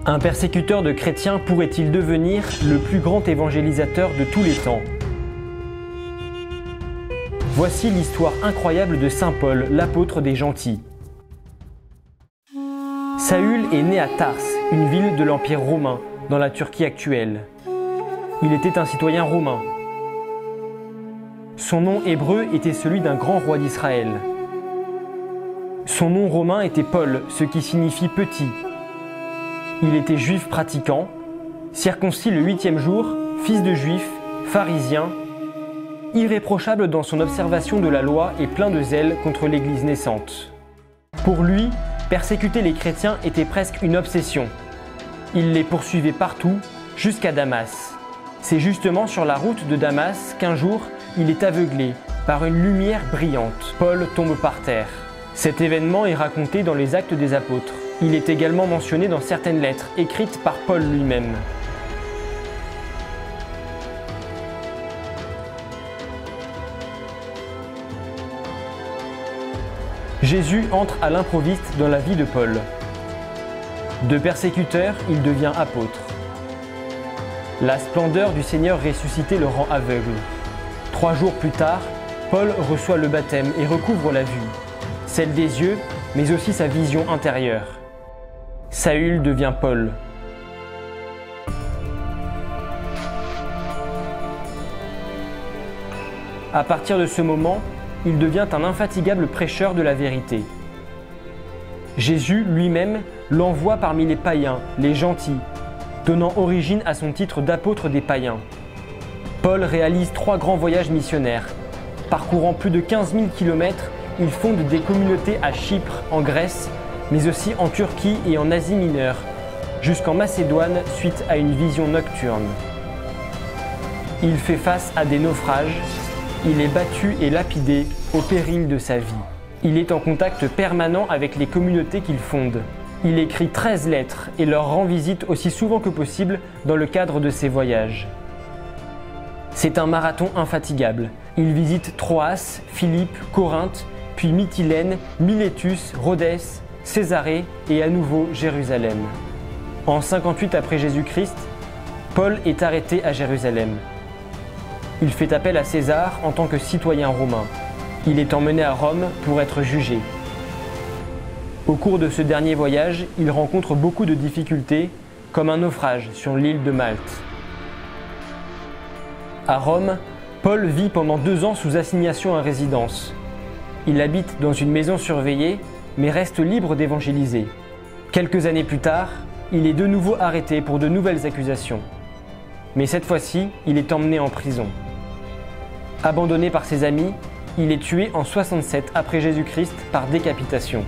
Un persécuteur de chrétiens pourrait-il devenir le plus grand évangélisateur de tous les temps? Voici l'histoire incroyable de Saint Paul, l'apôtre des gentils. Saül est né à Tars, une ville de l'Empire romain, dans la Turquie actuelle. Il était un citoyen romain. Son nom hébreu était celui d'un grand roi d'Israël. Son nom romain était Paul, ce qui signifie petit. Il était juif pratiquant, circoncis le 8e jour, fils de juif, pharisien, irréprochable dans son observation de la loi et plein de zèle contre l'Église naissante. Pour lui, persécuter les chrétiens était presque une obsession. Il les poursuivait partout, jusqu'à Damas. C'est justement sur la route de Damas qu'un jour, il est aveuglé par une lumière brillante. Paul tombe par terre. Cet événement est raconté dans les Actes des Apôtres. Il est également mentionné dans certaines lettres écrites par Paul lui-même. Jésus entre à l'improviste dans la vie de Paul. De persécuteur, il devient apôtre. La splendeur du Seigneur ressuscité le rend aveugle. 3 jours plus tard, Paul reçoit le baptême et recouvre la vue, celle des yeux, mais aussi sa vision intérieure. Saül devient Paul. À partir de ce moment, il devient un infatigable prêcheur de la vérité. Jésus lui-même l'envoie parmi les païens, les gentils, donnant origine à son titre d'apôtre des païens. Paul réalise 3 grands voyages missionnaires. Parcourant plus de 15 000 km, il fonde des communautés à Chypre, en Grèce, mais aussi en Turquie et en Asie mineure, jusqu'en Macédoine suite à une vision nocturne. Il fait face à des naufrages, il est battu et lapidé au péril de sa vie. Il est en contact permanent avec les communautés qu'il fonde. Il écrit 13 lettres et leur rend visite aussi souvent que possible dans le cadre de ses voyages. C'est un marathon infatigable. Il visite Troas, Philippe, Corinthe, puis Mytilène, Milétus, Rhodès, Césarée et à nouveau Jérusalem. En 58 après Jésus-Christ, Paul est arrêté à Jérusalem. Il fait appel à César en tant que citoyen romain. Il est emmené à Rome pour être jugé. Au cours de ce dernier voyage, il rencontre beaucoup de difficultés, comme un naufrage sur l'île de Malte. À Rome, Paul vit pendant 2 ans sous assignation à résidence. Il habite dans une maison surveillée, mais reste libre d'évangéliser. Quelques années plus tard, il est de nouveau arrêté pour de nouvelles accusations. Mais cette fois-ci, il est emmené en prison. Abandonné par ses amis, il est tué en 67 après Jésus-Christ par décapitation.